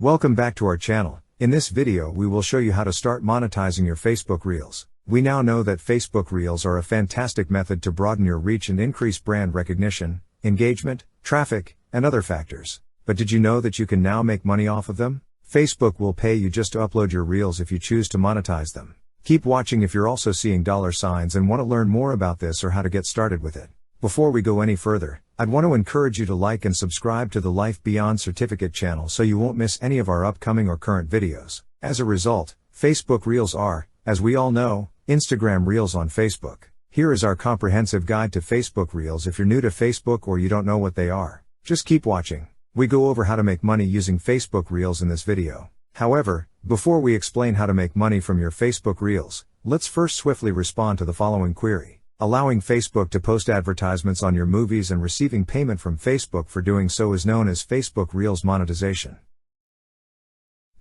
Welcome back to our channel. In this video we will show you how to start monetizing your Facebook Reels. We now know that Facebook Reels are a fantastic method to broaden your reach and increase brand recognition, engagement, traffic, and other factors. But did you know that you can now make money off of them? Facebook will pay you just to upload your Reels if you choose to monetize them. Keep watching if you're also seeing dollar signs and want to learn more about this or how to get started with it. Before we go any further, I'd want to encourage you to like and subscribe to the Life Beyond Certificate channel so you won't miss any of our upcoming or current videos. As a result, Facebook Reels are, as we all know, Instagram Reels on Facebook. Here is our comprehensive guide to Facebook Reels if you're new to Facebook or you don't know what they are. Just keep watching. We go over how to make money using Facebook Reels in this video. However, before we explain how to make money from your Facebook Reels, let's first swiftly respond to the following query. Allowing Facebook to post advertisements on your movies and receiving payment from Facebook for doing so is known as Facebook Reels monetization.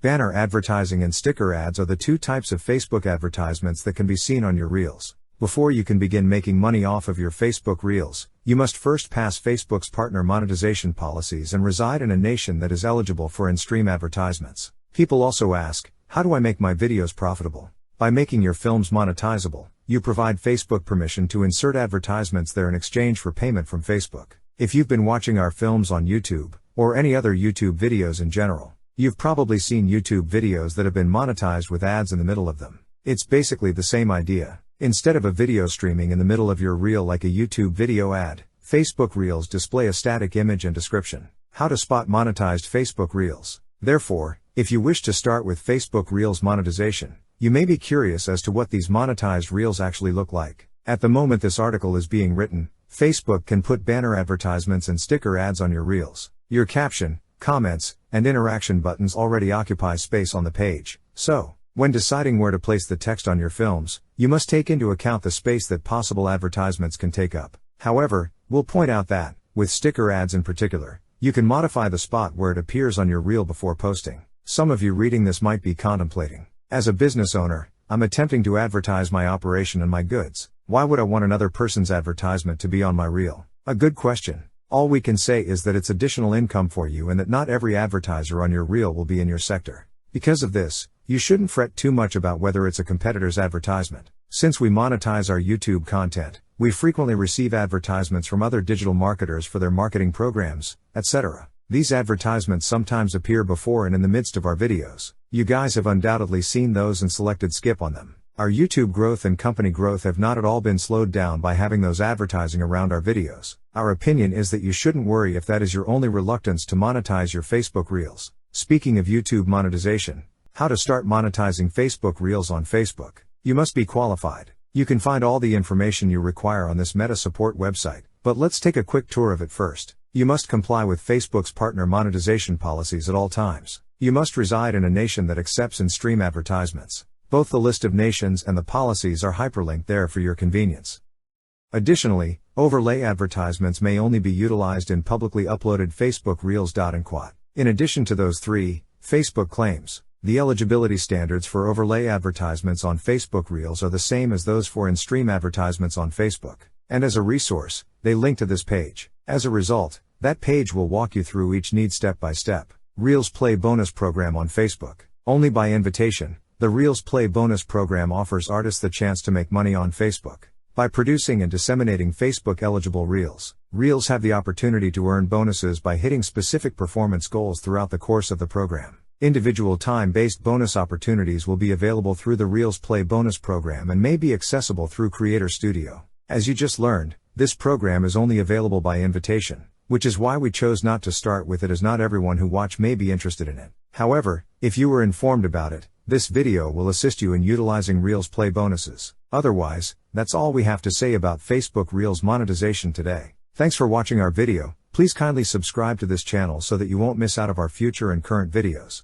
Banner advertising and sticker ads are the two types of Facebook advertisements that can be seen on your Reels. Before you can begin making money off of your Facebook Reels, you must first pass Facebook's partner monetization policies and reside in a nation that is eligible for in-stream advertisements. People also ask, how do I make my videos profitable? By making your films monetizable, you provide Facebook permission to insert advertisements there in exchange for payment from Facebook. If you've been watching our films on YouTube, or any other YouTube videos in general, you've probably seen YouTube videos that have been monetized with ads in the middle of them. It's basically the same idea. Instead of a video streaming in the middle of your reel like a YouTube video ad, Facebook Reels display a static image and description. How to spot monetized Facebook Reels. Therefore, if you wish to start with Facebook Reels monetization, you may be curious as to what these monetized Reels actually look like. At the moment this article is being written, Facebook can put banner advertisements and sticker ads on your Reels. Your caption, comments, and interaction buttons already occupy space on the page. So, when deciding where to place the text on your films, you must take into account the space that possible advertisements can take up. However, we'll point out that, with sticker ads in particular, you can modify the spot where it appears on your reel before posting. Some of you reading this might be contemplating, as a business owner, I'm attempting to advertise my operation and my goods. Why would I want another person's advertisement to be on my reel? A good question. All we can say is that it's additional income for you and that not every advertiser on your reel will be in your sector. Because of this, you shouldn't fret too much about whether it's a competitor's advertisement. Since we monetize our YouTube content, we frequently receive advertisements from other digital marketers for their marketing programs, etc. These advertisements sometimes appear before and in the midst of our videos. You guys have undoubtedly seen those and selected skip on them. Our YouTube growth and company growth have not at all been slowed down by having those advertising around our videos. Our opinion is that you shouldn't worry if that is your only reluctance to monetize your Facebook Reels. Speaking of YouTube monetization, how to start monetizing Facebook Reels on Facebook. You must be qualified. You can find all the information you require on this Meta support website, but let's take a quick tour of it first. You must comply with Facebook's partner monetization policies at all times. You must reside in a nation that accepts in-stream advertisements. Both the list of nations and the policies are hyperlinked there for your convenience. Additionally, overlay advertisements may only be utilized in publicly uploaded Facebook Reels. In addition to those three, Facebook claims, the eligibility standards for overlay advertisements on Facebook Reels are the same as those for in-stream advertisements on Facebook. And as a resource, they link to this page. As a result, that page will walk you through each need step by step. Reels Play Bonus Program on Facebook. Only by invitation, the Reels Play Bonus Program offers artists the chance to make money on Facebook. By producing and disseminating Facebook-eligible Reels, Reels have the opportunity to earn bonuses by hitting specific performance goals throughout the course of the program. Individual time-based bonus opportunities will be available through the Reels Play Bonus Program and may be accessible through Creator Studio. As you just learned, this program is only available by invitation, which is why we chose not to start with it as not everyone who watch may be interested in it. However, if you were informed about it, this video will assist you in utilizing Reels Play bonuses. Otherwise, that's all we have to say about Facebook Reels monetization today. Thanks for watching our video. Please kindly subscribe to this channel so that you won't miss out of our future and current videos.